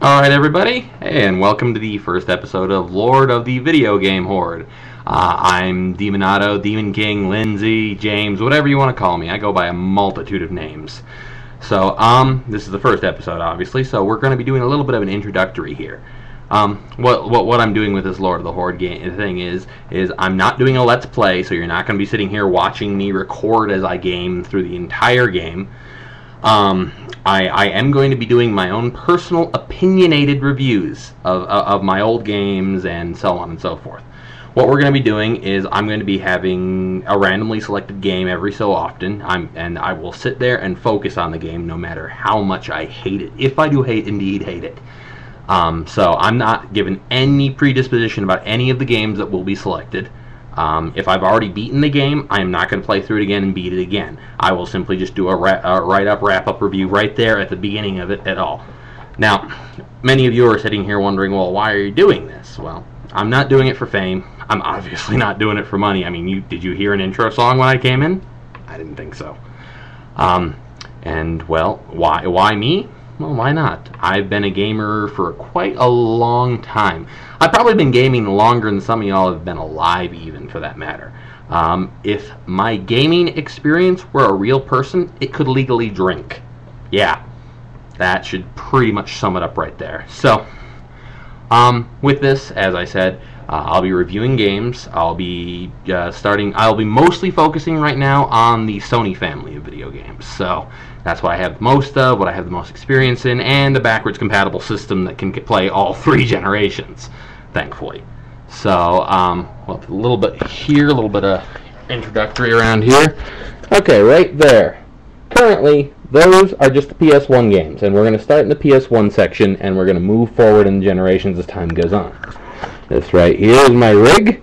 Alright everybody, and welcome to the first episode of Lord of the Video Game Hoard. I'm Demonato, Demon King, Lindsay, James, whatever you want to call me. I go by a multitude of names. So, this is the first episode, obviously, so we're going to be doing a little bit of an introductory here. What I'm doing with this Lord of the Hoard game thing is I'm not doing a Let's Play, so you're not going to be sitting here watching me record as I game through the entire game. I am going to be doing my own personal opinionated reviews of my old games and so on and so forth. What we're going to be doing is I'm going to be having a randomly selected game every so often, and I will sit there and focus on the game no matter how much I hate it, if I do indeed hate it. So I'm not given any predisposition about any of the games that will be selected. If I've already beaten the game, I am not going to play through it again and beat it again. I will simply just do a wrap-up review right there at the beginning of it at all. Now, many of you are sitting here wondering, well, why are you doing this? Well, I'm not doing it for fame. I'm obviously not doing it for money. I mean, did you hear an intro song when I came in? I didn't think so. And, well, why me? Well, why not? I've been a gamer for quite a long time. I've probably been gaming longer than some of y'all have been alive, even, for that matter. If my gaming experience were a real person, it could legally drink. Yeah, that should pretty much sum it up right there. So, with this, as I said, I'll be reviewing games. I'll be mostly focusing right now on the Sony family of video games. So that's what I have most of, what I have the most experience in, and the backwards compatible system that can play all three generations, thankfully. So, well, a little bit here, a little bit of introductory around here. Okay, right there. Currently, those are just the PS1 games, and we're going to start in the PS1 section, and we're going to move forward in the generations as time goes on. This right here is my rig.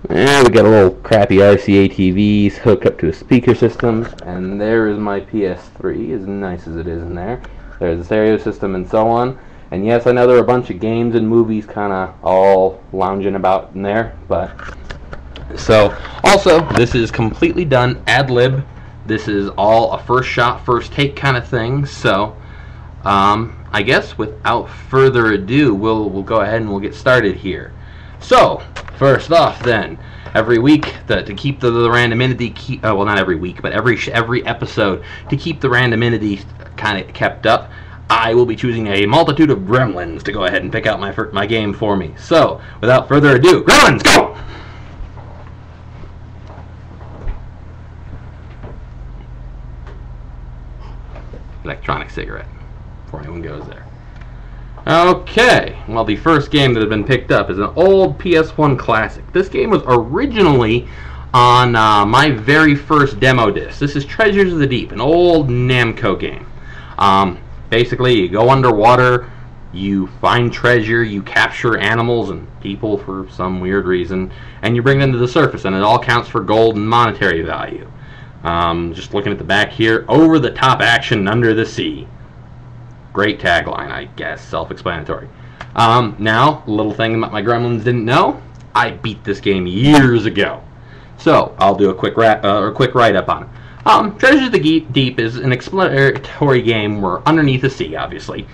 And we got a little crappy RCA TVs hooked up to a speaker system, and there is my PS3, as nice as it is in there. There's a stereo system and so on. And yes, I know there are a bunch of games and movies kind of all lounging about in there, but... So, also, this is completely done ad-lib. This is all a first shot, first take kind of thing, so... I guess without further ado, we'll go ahead and we'll get started here. So, first off then, every week, to keep the randomity, well, not every week, but every episode, to keep the randomity kind of kept up, I will be choosing a multitude of gremlins to go ahead and pick out my game for me. So, without further ado, gremlins, go! Electronic cigarette, before anyone goes there. Okay, well, the first game that has been picked up is an old PS1 classic. This game was originally on my very first demo disc. This is Treasures of the Deep, an old Namco game. Basically, you go underwater, you find treasure, you capture animals and people for some weird reason, and you bring them to the surface, and it all counts for gold and monetary value. Just looking at the back here, over-the-top action under the sea. Great tagline, I guess, self-explanatory. Now, a little thing that my gremlins didn't know, I beat this game years ago. So, I'll do a quick write-up on it. Treasures of the Deep is an exploratory game where underneath the sea, obviously,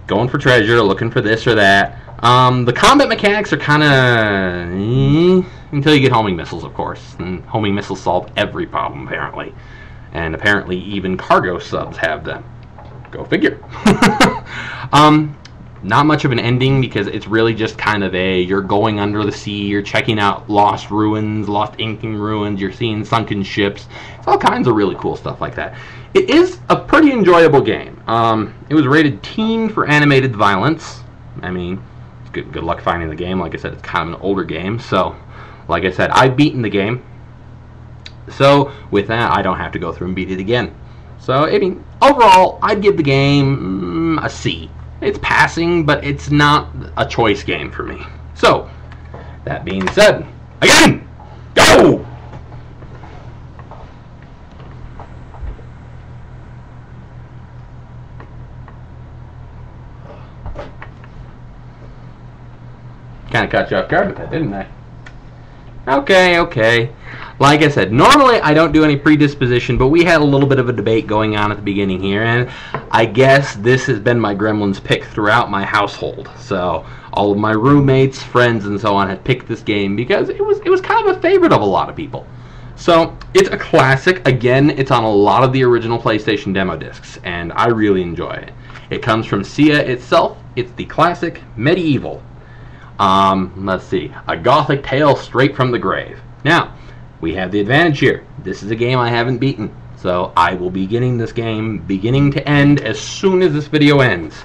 going for treasure, looking for this or that. The combat mechanics are kind of... until you get homing missiles, of course. And homing missiles solve every problem, apparently. And apparently even cargo subs have them. Go figure. Not much of an ending because it's really just kind of you're going under the sea, you're checking out lost ruins, lost inking ruins, you're seeing sunken ships. It's all kinds of really cool stuff like that. It is a pretty enjoyable game. It was rated teen for animated violence. I mean, good luck finding the game. Like I said, it's kind of an older game. So, like I said, I've beaten the game. So, with that, I don't have to go through and beat it again. So, I mean, overall, I'd give the game a C. It's passing, but it's not a choice game for me. So, that being said, again, go! Kind of caught you off guard with that, didn't I? Okay. like I said, normally I don't do any predisposition, but we had a little bit of a debate going on at the beginning here, and I guess this has been my Gremlins pick throughout my household. So all of my roommates, friends, and so on have picked this game because it was kind of a favorite of a lot of people. So it's a classic. Again, it's on a lot of the original PlayStation demo discs, and I really enjoy it. It comes from SIA itself. It's the classic Medievil. Let's see, a gothic tale straight from the grave. Now, we have the advantage here. This is a game I haven't beaten, so I will be getting this game beginning to end as soon as this video ends.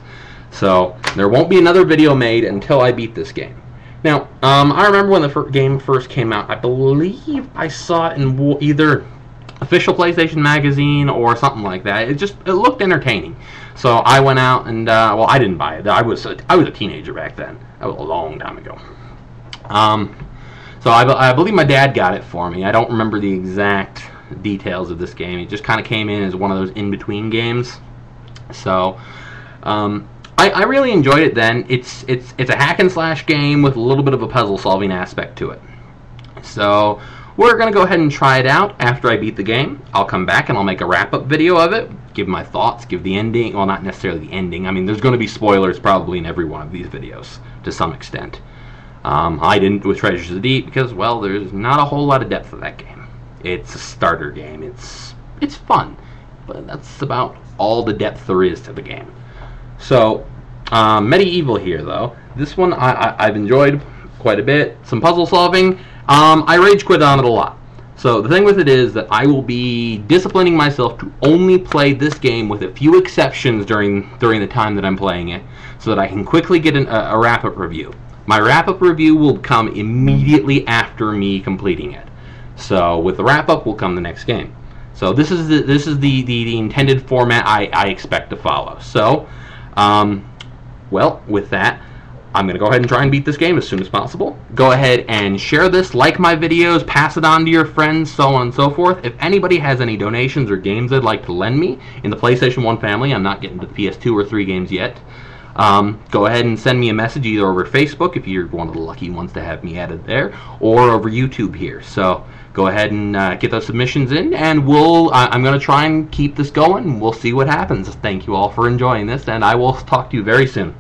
So there won't be another video made until I beat this game. Now, I remember when the game first came out, I believe I saw it in either official PlayStation magazine or something like that. It looked entertaining. So I went out and, well, I didn't buy it. I was a teenager back then. That was a long time ago. So I believe my dad got it for me. I don't remember the exact details of this game. It just kind of came in as one of those in-between games. So I really enjoyed it then. It's a hack and slash game with a little bit of a puzzle solving aspect to it. So we're going to go ahead and try it out after I beat the game. I'll come back and I'll make a wrap-up video of it, give my thoughts, give the ending. Well, not necessarily the ending. I mean, there's going to be spoilers probably in every one of these videos to some extent. I didn't with Treasures of the Deep because, well, there's not a whole lot of depth of that game. It's a starter game. It's fun, but that's about all the depth there is to the game. So, Medievil here, though. This one I've enjoyed quite a bit. Some puzzle solving. I rage quit on it a lot. So the thing with it is that I will be disciplining myself to only play this game with a few exceptions during the time that I'm playing it, so that I can quickly get a wrap-up review. My wrap-up review will come immediately after me completing it. So with the wrap-up will come the next game. So this is the intended format I expect to follow. So, well, with that, I'm going to go ahead and try and beat this game as soon as possible. Go ahead and share this, like my videos, pass it on to your friends, so on and so forth. If anybody has any donations or games they'd like to lend me in the PlayStation 1 family, I'm not getting to the PS2 or 3 games yet, go ahead and send me a message either over Facebook, if you're one of the lucky ones to have me added there, or over YouTube here. So go ahead and get those submissions in, and I'm going to try and keep this going. We'll see what happens. Thank you all for enjoying this, and I will talk to you very soon.